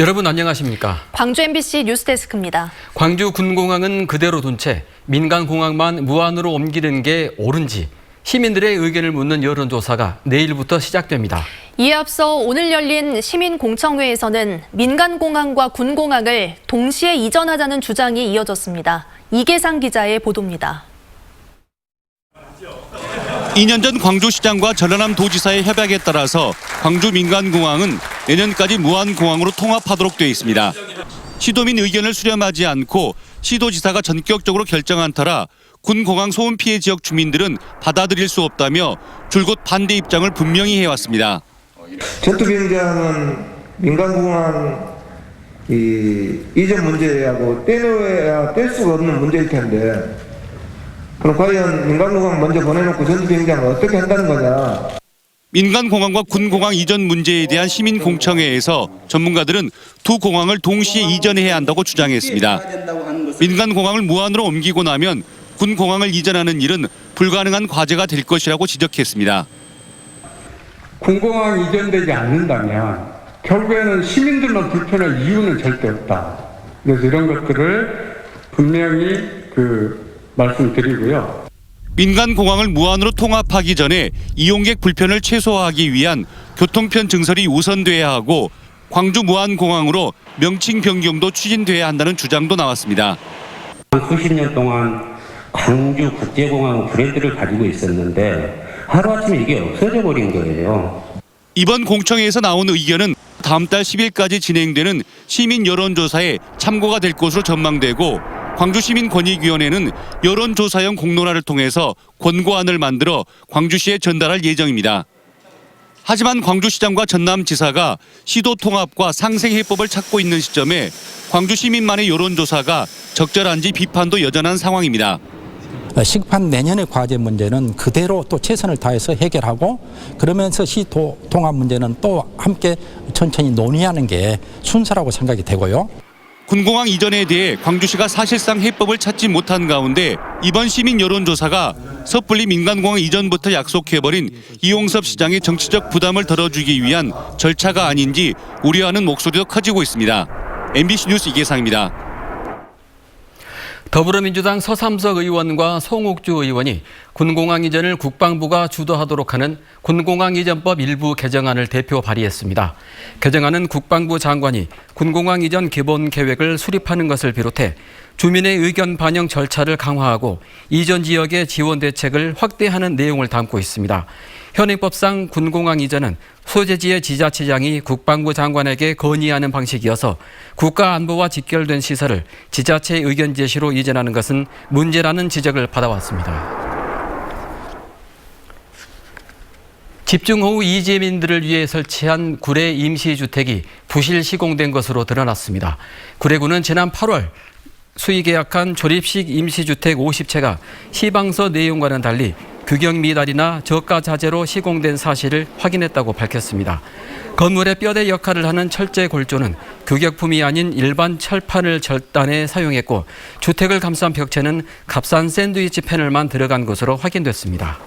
여러분 안녕하십니까? 광주 MBC 뉴스데스크입니다. 광주 군공항은 그대로 둔 채 민간공항만 무안으로 옮기는 게 옳은지 시민들의 의견을 묻는 여론조사가 내일부터 시작됩니다. 이에 앞서 오늘 열린 시민공청회에서는 민간공항과 군공항을 동시에 이전하자는 주장이 이어졌습니다. 이계상 기자의 보도입니다. 2년 전 광주시장과 전라남 도지사의 협약에 따라서 광주 민간공항은 내년까지 무안공항으로 통합하도록 되어 있습니다. 시도민 의견을 수렴하지 않고 시도지사가 전격적으로 결정한 터라 군공항 소음 피해 지역 주민들은 받아들일 수 없다며 줄곧 반대 입장을 분명히 해왔습니다. 전투비행장은 민간공항 이전 문제하고 떼놓아야 뗄 수가 없는 문제일 텐데 그럼 과연 민간공항 먼저 보내놓고 전투비행장을 어떻게 한다는 거냐. 민간공항과 군공항 이전 문제에 대한 시민공청회에서 전문가들은 두 공항을 동시에 이전해야 한다고 주장했습니다. 민간공항을 무안으로 옮기고 나면 군공항을 이전하는 일은 불가능한 과제가 될 것이라고 지적했습니다. 군공항이 이전되지 않는다면 결국에는 시민들만 불편할 이유는 절대 없다. 그래서 이런 것들을 분명히 말씀드리고요. 민간공항을 무안으로 통합하기 전에 이용객 불편을 최소화하기 위한 교통편 증설이 우선돼야 하고 광주 무안공항으로 명칭 변경도 추진돼야 한다는 주장도 나왔습니다. 수십 년 동안 광주 국제공항 브랜드를 가지고 있었는데 하루아침에 이게 없어져 버린 거예요. 이번 공청회에서 나온 의견은 다음 달 10일까지 진행되는 시민 여론조사에 참고가 될 것으로 전망되고 광주시민권익위원회는 여론조사형 공론화를 통해서 권고안을 만들어 광주시에 전달할 예정입니다. 하지만 광주시장과 전남지사가 시도 통합과 상생 해법을 찾고 있는 시점에 광주시민만의 여론조사가 적절한지 비판도 여전한 상황입니다. 시급한 내년의 과제 문제는 그대로 또 최선을 다해서 해결하고 그러면서 시도 통합 문제는 또 함께 천천히 논의하는 게 순서라고 생각이 되고요. 군공항 이전에 대해 광주시가 사실상 해법을 찾지 못한 가운데 이번 시민 여론조사가 섣불리 민간공항 이전부터 약속해버린 이용섭 시장의 정치적 부담을 덜어주기 위한 절차가 아닌지 우려하는 목소리도 커지고 있습니다. MBC 뉴스 이계상입니다. 더불어민주당 서삼석 의원과 송옥주 의원이 군공항 이전을 국방부가 주도하도록 하는 군공항 이전법 일부 개정안을 대표 발의했습니다. 개정안은 국방부 장관이 군공항 이전 기본 계획을 수립하는 것을 비롯해 주민의 의견 반영 절차를 강화하고 이전 지역의 지원 대책을 확대하는 내용을 담고 있습니다. 현행법상 군공항 이전은 소재지의 지자체장이 국방부 장관에게 건의하는 방식이어서 국가안보와 직결된 시설을 지자체의 의견 제시로 이전하는 것은 문제라는 지적을 받아왔습니다. 집중호우 이재민들을 위해 설치한 구례 임시주택이 부실 시공된 것으로 드러났습니다. 구례구는 지난 8월 수의 계약한 조립식 임시주택 50채가 시방서 내용과는 달리 규격 미달이나 저가 자재로 시공된 사실을 확인했다고 밝혔습니다. 건물의 뼈대 역할을 하는 철제 골조는 규격품이 아닌 일반 철판을 절단해 사용했고 주택을 감싼 벽체는 값싼 샌드위치 패널만 들어간 것으로 확인됐습니다.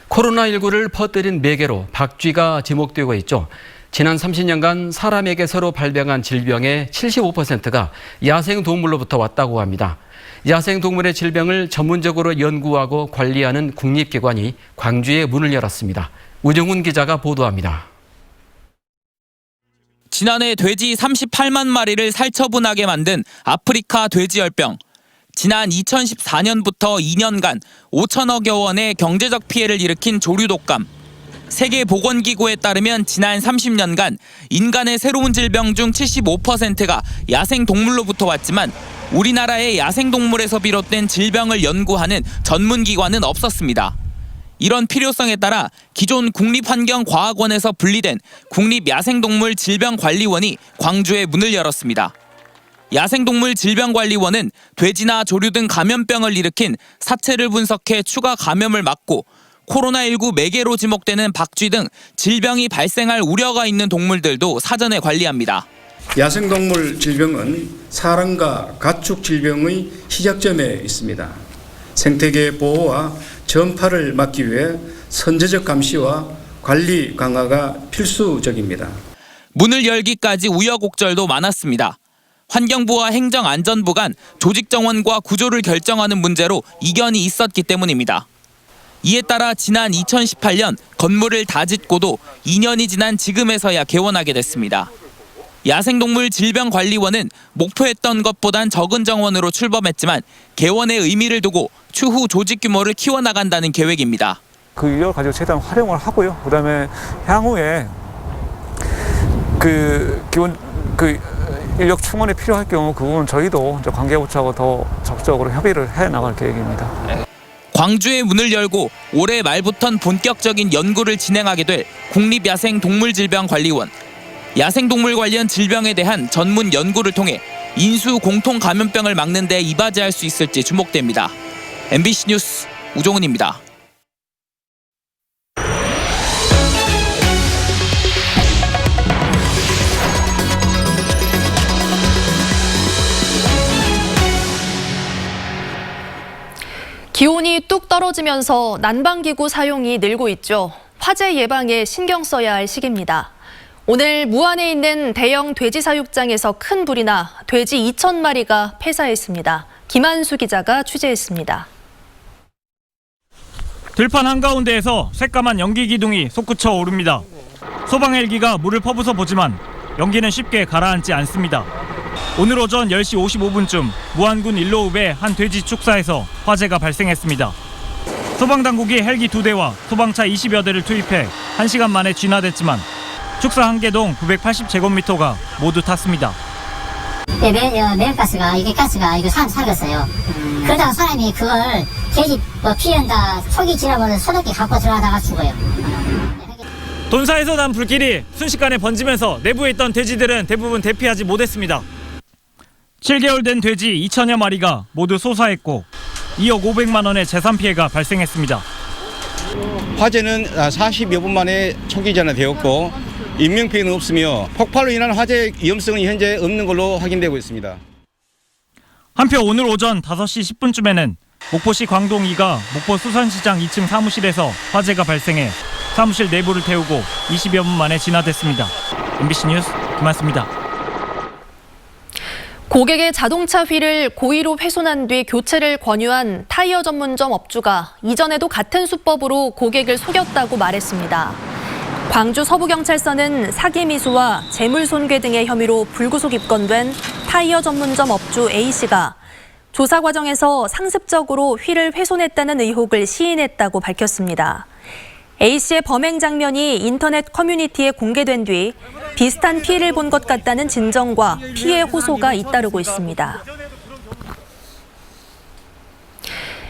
코로나19를 퍼뜨린 매개로 박쥐가 지목되고 있죠. 지난 30년간 사람에게서로 발병한 질병의 75%가 야생동물로부터 왔다고 합니다. 야생동물의 질병을 전문적으로 연구하고 관리하는 국립기관이 광주에 문을 열었습니다. 우정훈 기자가 보도합니다. 지난해 돼지 38만 마리를 살처분하게 만든 아프리카 돼지열병. 지난 2014년부터 2년간 5천억여 원의 경제적 피해를 일으킨 조류독감. 세계보건기구에 따르면 지난 30년간 인간의 새로운 질병 중 75%가 야생동물로부터 왔지만 우리나라의 야생동물에서 비롯된 질병을 연구하는 전문기관은 없었습니다. 이런 필요성에 따라 기존 국립환경과학원에서 분리된 국립야생동물질병관리원이 광주에 문을 열었습니다. 야생동물 질병관리원은 돼지나 조류 등 감염병을 일으킨 사체를 분석해 추가 감염을 막고 코로나19 매개로 지목되는 박쥐 등 질병이 발생할 우려가 있는 동물들도 사전에 관리합니다. 야생동물 질병은 사람과 가축 질병의 시작점에 있습니다. 생태계 보호와 전파를 막기 위해 선제적 감시와 관리 강화가 필수적입니다. 문을 열기까지 우여곡절도 많았습니다. 환경부와 행정안전부 간 조직 정원과 구조를 결정하는 문제로 이견이 있었기 때문입니다. 이에 따라 지난 2018년 건물을 다 짓고도 2년이 지난 지금에서야 개원하게 됐습니다. 야생동물 질병관리원은 목표했던 것보단 적은 정원으로 출범했지만 개원의 의미를 두고 추후 조직 규모를 키워나간다는 계획입니다. 그 인력을 가지고 최대한 활용을 하고요. 그다음에 향후에 인력 충원이 필요할 경우 그 부분 저희도 관계부처하고 더 적극적으로 협의를 해 나갈 계획입니다. 광주에 문을 열고 올해 말부턴 본격적인 연구를 진행하게 될 국립야생동물질병관리원. 야생동물 관련 질병에 대한 전문 연구를 통해 인수 공통 감염병을 막는 데 이바지할 수 있을지 주목됩니다. MBC 뉴스 우종은입니다. 기온이 뚝 떨어지면서 난방기구 사용이 늘고 있죠. 화재 예방에 신경 써야 할 시기입니다. 오늘 무안에 있는 대형 돼지 사육장에서 큰 불이 나 돼지 2,000마리가 폐사했습니다. 김한수 기자가 취재했습니다. 들판 한가운데에서 새까만 연기 기둥이 솟구쳐 오릅니다. 소방 헬기가 물을 퍼부숴 보지만 연기는 쉽게 가라앉지 않습니다. 오늘 오전 10시 55분쯤 무안군 일로읍의 한 돼지 축사에서 화재가 발생했습니다. 소방당국이 헬기 2대와 소방차 20여 대를 투입해 1시간 만에 진화됐지만 축사 한 개동 980제곱미터가 모두 탔습니다. 매운가스가 이게 사람 살겠어요. 그러다가 사람이 그걸 돼지 피한다 속이 지나버려 소독기 갖고 들어가다가 죽어요. 돈사에서 난 불길이 순식간에 번지면서 내부에 있던 돼지들은 대부분 대피하지 못했습니다. 7개월 된 돼지 2,000여 마리가 모두 소사했고 2억 500만 원의 재산 피해가 발생했습니다. 화재는 40여 분 만에 초기 진화되었고 인명피해는 없으며 폭발로 인한 화재 위험성은 현재 없는 걸로 확인되고 있습니다. 한편 오늘 오전 5시 10분쯤에는 목포시 광동2가 목포 수산시장 2층 사무실에서 화재가 발생해 사무실 내부를 태우고 20여 분 만에 진화됐습니다. MBC 뉴스 김한수입니다. 고객의 자동차 휠을 고의로 훼손한 뒤 교체를 권유한 타이어 전문점 업주가 이전에도 같은 수법으로 고객을 속였다고 말했습니다. 광주 서부경찰서는 사기미수와 재물손괴 등의 혐의로 불구속 입건된 타이어 전문점 업주 A씨가 조사 과정에서 상습적으로 휠을 훼손했다는 의혹을 시인했다고 밝혔습니다. A씨의 범행 장면이 인터넷 커뮤니티에 공개된 뒤 비슷한 피해를 본 것 같다는 진정과 피해 호소가 잇따르고 있습니다.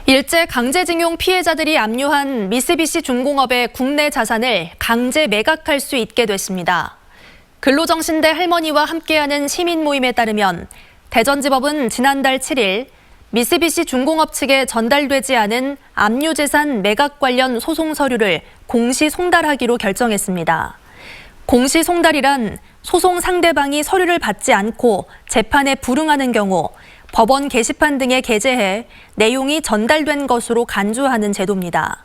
일제 강제징용 피해자들이 압류한 미쓰비시 중공업의 국내 자산을 강제 매각할 수 있게 됐습니다. 근로정신대 할머니와 함께하는 시민 모임에 따르면 대전지법은 지난달 7일 미쓰비시 중공업 측에 전달되지 않은 압류재산 매각 관련 소송 서류를 공시 송달하기로 결정했습니다. 공시 송달이란 소송 상대방이 서류를 받지 않고 재판에 불응하는 경우 법원 게시판 등에 게재해 내용이 전달된 것으로 간주하는 제도입니다.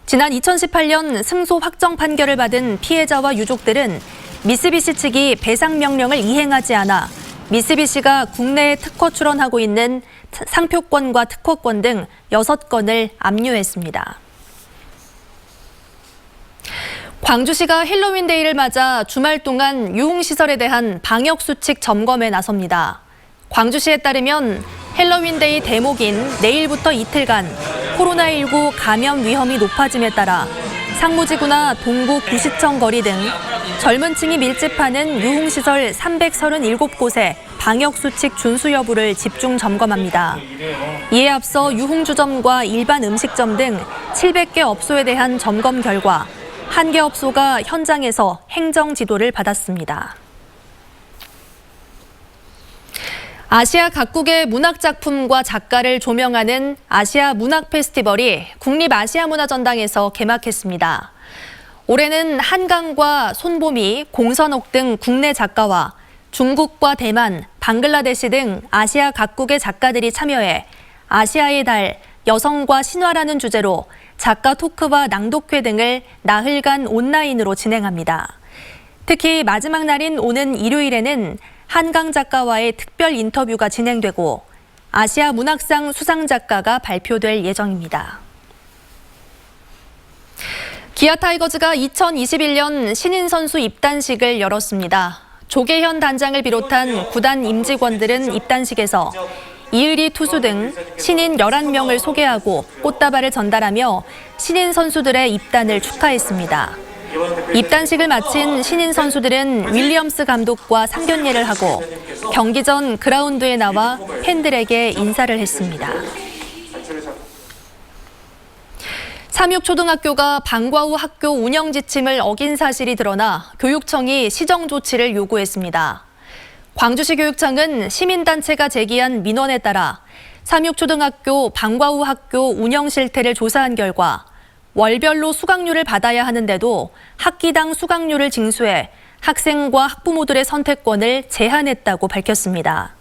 지난 2018년 승소 확정 판결을 받은 피해자와 유족들은 미쓰비시 측이 배상 명령을 이행하지 않아 미쓰비시가 국내에 특허 출원하고 있는 상표권과 특허권 등 6건을 압류했습니다. 광주시가 헬로윈데이를 맞아 주말 동안 유흥시설에 대한 방역수칙 점검에 나섭니다. 광주시에 따르면 헬로윈데이 대목인 내일부터 이틀간 코로나19 감염 위험이 높아짐에 따라 상무지구나 동구 구시청 거리 등 젊은 층이 밀집하는 유흥시설 337곳의 방역수칙 준수 여부를 집중 점검합니다. 이에 앞서 유흥주점과 일반 음식점 등 700개 업소에 대한 점검 결과 1개 업소가 현장에서 행정 지도를 받았습니다. 아시아 각국의 문학작품과 작가를 조명하는 아시아 문학 페스티벌이 국립아시아문화전당에서 개막했습니다. 올해는 한강과 손보미, 공선옥 등 국내 작가와 중국과 대만, 방글라데시 등 아시아 각국의 작가들이 참여해 아시아의 달, 여성과 신화라는 주제로 작가 토크와 낭독회 등을 나흘간 온라인으로 진행합니다. 특히 마지막 날인 오는 일요일에는 한강 작가와의 특별 인터뷰가 진행되고 아시아 문학상 수상 작가가 발표될 예정입니다. 기아 타이거즈가 2021년 신인 선수 입단식을 열었습니다. 조계현 단장을 비롯한 구단 임직원들은 입단식에서 이의리 투수 등 신인 11명을 소개하고 꽃다발을 전달하며 신인 선수들의 입단을 축하했습니다. 입단식을 마친 신인 선수들은 윌리엄스 감독과 상견례를 하고 경기 전 그라운드에 나와 팬들에게 인사를 했습니다. 삼육초등학교가 방과 후 학교 운영 지침을 어긴 사실이 드러나 교육청이 시정 조치를 요구했습니다. 광주시 교육청은 시민단체가 제기한 민원에 따라 삼육초등학교 방과 후 학교 운영 실태를 조사한 결과 월별로 수강료를 받아야 하는데도 학기당 수강료를 징수해 학생과 학부모들의 선택권을 제한했다고 밝혔습니다.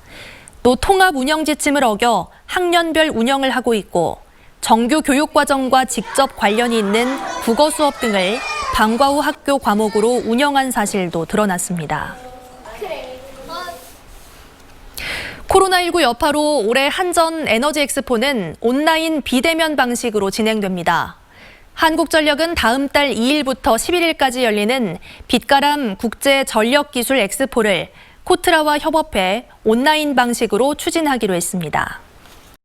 또 통합 운영 지침을 어겨 학년별 운영을 하고 있고 정규 교육과정과 직접 관련이 있는 국어 수업 등을 방과 후 학교 과목으로 운영한 사실도 드러났습니다. 코로나19 여파로 올해 한전 에너지 엑스포는 온라인 비대면 방식으로 진행됩니다. 한국전력은 다음 달 2일부터 11일까지 열리는 빛가람 국제전력기술 엑스포를 코트라와 협업해 온라인 방식으로 추진하기로 했습니다.